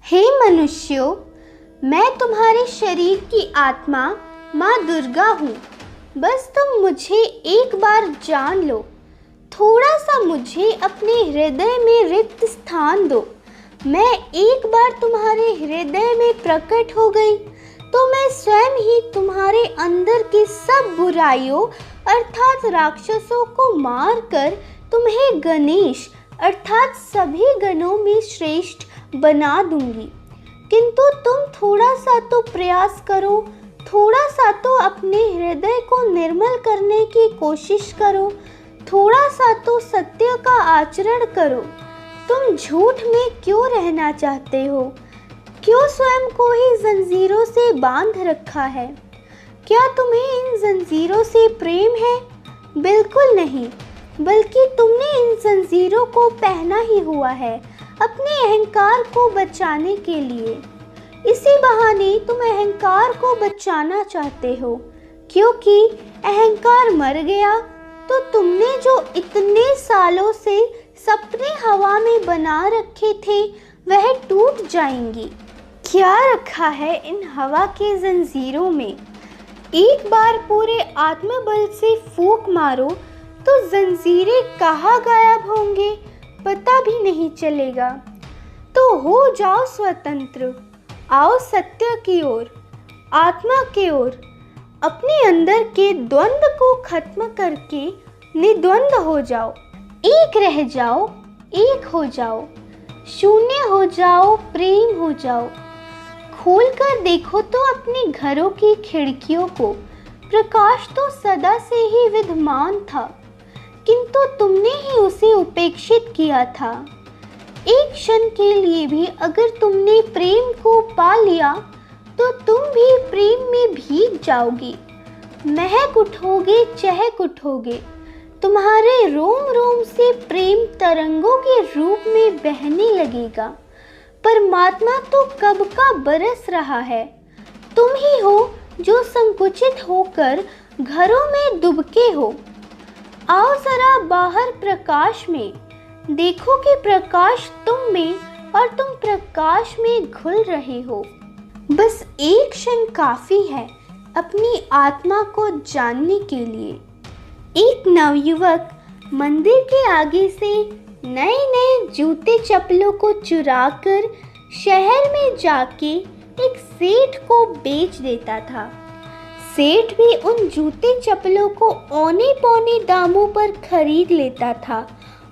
हे मनुष्यों, मैं तुम्हारे शरीर की आत्मा माँ दुर्गा हूँ। बस तुम मुझे एक बार जान लो। थोड़ा सा मुझे अपने हृदय में रिक्त स्थान दो। मैं एक बार तुम्हारे हृदय में प्रकट हो गई तो मैं स्वयं ही तुम्हारे अंदर की सब बुराइयों अर्थात राक्षसों को मार कर तुम्हें गणेश अर्थात सभी गणों में श्रेष्ठ बना दूंगी। किंतु तुम थोड़ा सा तो प्रयास करो, थोड़ा सा तो अपने हृदय को निर्मल करने की कोशिश करो, थोड़ा सा तो सत्य का आचरण करो। तुम झूठ में क्यों रहना चाहते हो? क्यों स्वयं को ही जंजीरों से बांध रखा है? क्या तुम्हें इन जंजीरों से प्रेम है? बिल्कुल नहीं, बल्कि तुमने इन जंजीरों को पहना ही हुआ है अपने अहंकार को बचाने के लिए। इसी बहाने तुम अहंकार को बचाना चाहते हो, क्योंकि अहंकार मर गया तो तुमने जो इतने सालों से सपने हवा में बना रखे थे वह टूट जाएंगी। क्या रखा है इन हवा के जंजीरों में? एक बार पूरे आत्मबल से फूंक मारो तो जंजीरें कहाँ गायब होंगे पता भी नहीं चलेगा। तो हो जाओ स्वतंत्र, आओ सत्य की ओर, आत्मा की ओर। अपने अंदर के द्वंद्व को खत्म करके निद्वंद हो जाओ, एक रह जाओ, एक हो जाओ, शून्य हो जाओ, प्रेम हो जाओ। खोल कर देखो तो अपने घरों की खिड़कियों को। प्रकाश तो सदा से ही विद्यमान था, किंतु तुमने ही उसे उपेक्षित किया था। एक क्षण के लिए भी अगर तुमने प्रेम को पा लिया तो तुम भी प्रेम में भीग जाओगी, महक उठोगे, चहक उठोगे। तुम्हारे रोम रोम से प्रेम तरंगों के रूप में बहने लगेगा। परमात्मा तो कब का बरस रहा है। तुम ही हो जो संकुचित होकर घरों में दुबके हो। आओ जरा बाहर प्रकाश में, देखो कि प्रकाश तुम में और तुम प्रकाश में घुल रहे हो। बस एक क्षण काफ़ी है अपनी आत्मा को जानने के लिए। एक नवयुवक मंदिर के आगे से नए नए जूते चप्पलों को चुराकर शहर में जाके एक सेठ को बेच देता था। सेठ भी उन जूते चप्पलों को औने पौने दामों पर खरीद लेता था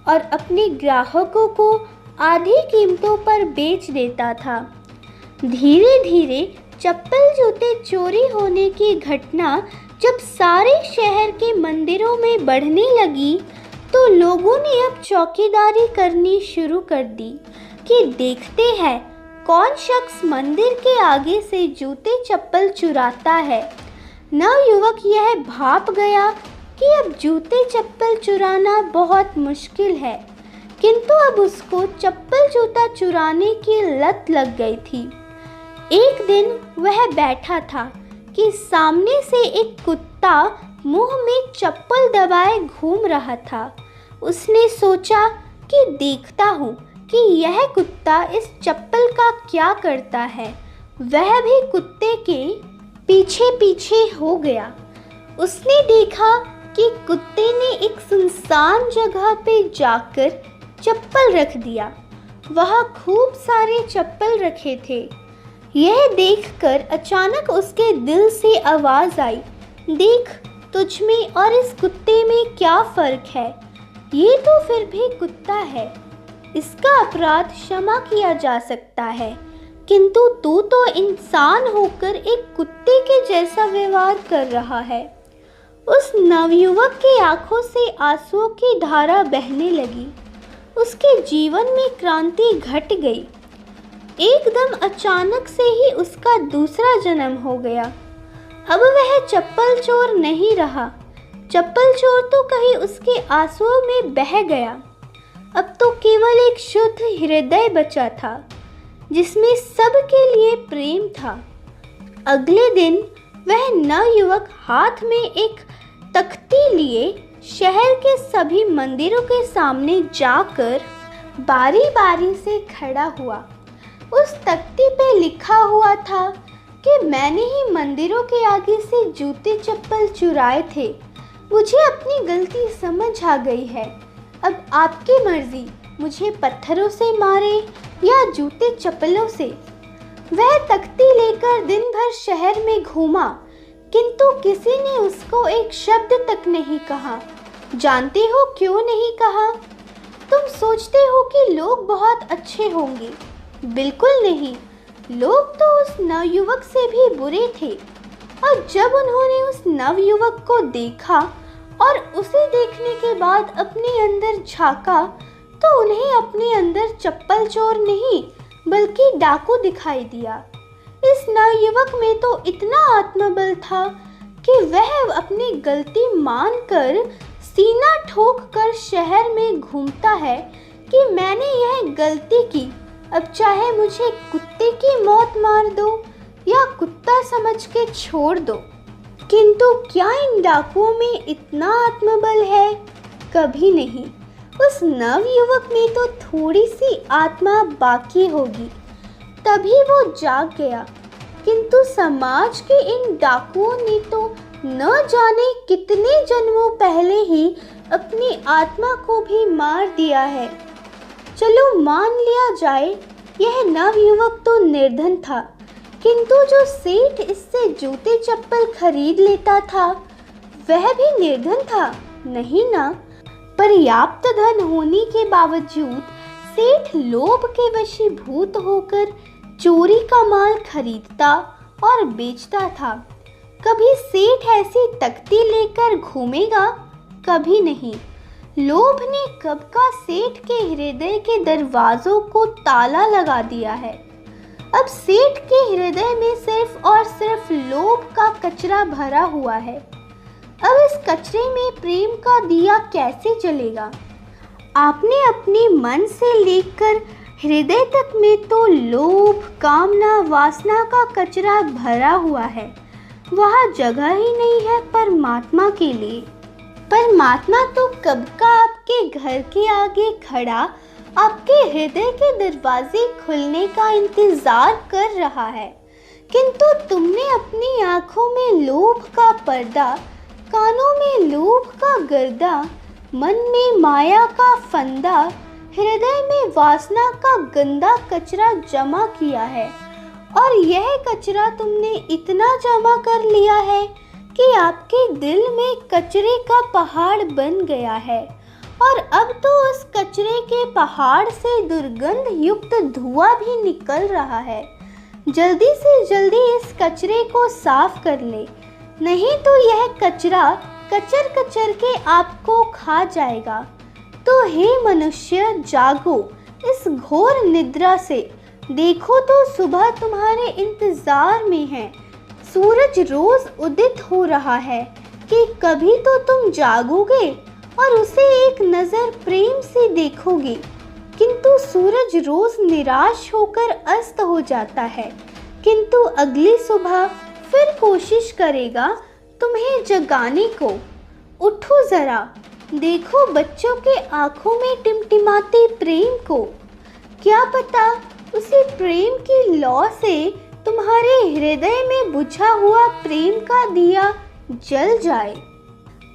और अपने ग्राहकों को आधी कीमतों पर बेच देता था। धीरे धीरे चप्पल जूते चोरी होने की घटना जब सारे शहर के मंदिरों में बढ़ने लगी तो लोगों ने अब चौकीदारी करनी शुरू कर दी कि देखते हैं कौन शख्स मंदिर के आगे से जूते चप्पल चुराता है। नवयुवक यह भाप गया कि अब जूते चप्पल चुराना बहुत मुश्किल है, किंतु अब उसको चप्पल जूता चुराने की लत लग गई थी। एक दिन वह बैठा था कि सामने से एक कुत्ता मुंह में चप्पल दबाए घूम रहा था। उसने सोचा कि देखता हूँ कि यह कुत्ता इस चप्पल का क्या करता है। वह भी कुत्ते के पीछे पीछे हो गया। उसने देखा कि कुत्ते ने एक सुनसान जगह पे जाकर चप्पल रख दिया। वहाँ खूब सारे चप्पल रखे थे। यह देखकर अचानक उसके दिल से आवाज़ आई, देख, तुझ में और इस कुत्ते में क्या फ़र्क है? ये तो फिर भी कुत्ता है, इसका अपराध क्षमा किया जा सकता है, किंतु तू तो इंसान होकर एक कुत्ते के जैसा व्यवहार कर रहा है। उस नवयुवक की आंखों से आंसुओं की धारा बहने लगी। उसके जीवन में क्रांति घट गई। एकदम अचानक से ही उसका दूसरा जन्म हो गया। अब वह चप्पल चोर नहीं रहा। चप्पल चोर तो कहीं उसके आंसुओं में बह गया। अब तो केवल एक शुद्ध हृदय बचा था जिसमें सबके लिए प्रेम था। अगले दिन वह नवयुवक हाथ में एक तख्ती लिए शहर के सभी मंदिरों के सामने जाकर बारी बारी से खड़ा हुआ। उस तख्ती पे लिखा हुआ था कि मैंने ही मंदिरों के आगे से जूते चप्पल चुराए थे। मुझे अपनी गलती समझ आ गई है। अब आपकी मर्जी, मुझे पत्थरों से मारे या जूते चप्पलों से। वह तख्ती लेकर दिन भर शहर में घूमा, किंतु किसी ने उसको एक शब्द तक नहीं कहा। जानते हो क्यों नहीं कहा? तुम सोचते हो कि लोग बहुत अच्छे होंगे। बिल्कुल नहीं, लोग तो उस नवयुवक से भी बुरे थे। और जब उन्होंने उस नवयुवक को देखा और उसे देखने के बाद अपने अंदर झांका, तो उन्हें अपने अंदर चप्पल चोर नहीं बल्कि डाकू दिखाई दिया। इस नवयुवक में तो इतना आत्मबल था कि वह अपनी गलती मानकर सीना ठोक कर शहर में घूमता है कि मैंने यह गलती की, अब चाहे मुझे कुत्ते की मौत मार दो या कुत्ता समझ के छोड़ दो। किंतु क्या इन डाकुओं में इतना आत्मबल है? कभी नहीं। उस नवयुवक में तो थोड़ी सी आत्मा बाकी होगी, तभी वो जाग गया। किंतु समाज के इन डाकुओं ने तो न जाने कितने जन्मों पहले ही अपनी आत्मा को भी मार दिया है। चलो मान लिया जाए यह नवयुवक तो निर्धन था, किंतु जो सेठ इससे जूते चप्पल खरीद लेता था वह भी निर्धन था, नहीं ना? पर्याप्त धन होने के बावजूद सेठ लोभ के वशीभूत होकर चोरी का माल खरीदता और बेचता था। कभी सेठ ऐसी तख्ती लेकर घूमेगा? कभी नहीं। लोभ ने कब का सेठ के हृदय के दरवाजों को ताला लगा दिया है। अब सेठ के हृदय में सिर्फ और सिर्फ लोभ का कचरा भरा हुआ है। अब इस कचरे में प्रेम का दिया कैसे जलेगा? आपने अपने मन से लेकर हृदय तक में तो लोभ, कामना, वासना का कचरा भरा हुआ है। वहाँ जगह ही नहीं है परमात्मा के लिए। परमात्मा तो कब का आपके घर के आगे खड़ा आपके हृदय के दरवाजे खुलने का इंतजार कर रहा है, किंतु तुमने अपनी आंखों में लोभ का पर्दा, कानों में लोभ का गर्दा, मन में माया का फंदा, हृदय में वासना का गंदा कचरा जमा किया है। और यह कचरा तुमने इतना जमा कर लिया है कि आपके दिल में कचरे का पहाड़ बन गया है। और अब तो उस कचरे के पहाड़ से दुर्गंध युक्त धुआं भी निकल रहा है। जल्दी से जल्दी इस कचरे को साफ कर ले, नहीं तो यह कचरा कचर कचर के आपको खा जाएगा। तो हे मनुष्य, जागो इस घोर निद्रा से। देखो तो सुबह तुम्हारे इंतजार में है। सूरज रोज उदित हो रहा है कि कभी तो तुम जागोगे और उसे एक नज़र प्रेम से देखोगे। किंतु सूरज रोज निराश होकर अस्त हो जाता है, किंतु अगली सुबह फिर कोशिश करेगा तुम्हें जगाने को। उठो जरा, देखो बच्चों के आंखों में टिमटिमाते प्रेम को। क्या पता उसी प्रेम की लौ से तुम्हारे हृदय में बुझा हुआ प्रेम का दिया जल जाए।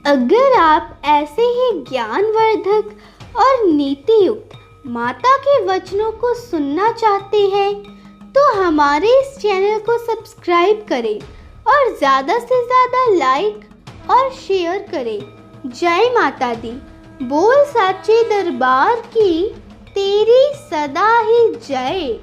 अगर आप ऐसे ही ज्ञानवर्धक और नीतियुक्त माता के वचनों को सुनना चाहते हैं तो हमारे इस चैनल को सब्सक्राइब करें और ज़्यादा से ज़्यादा लाइक और शेयर करें। जय माता दी। बोल साचे दरबार की तेरी सदा ही जय।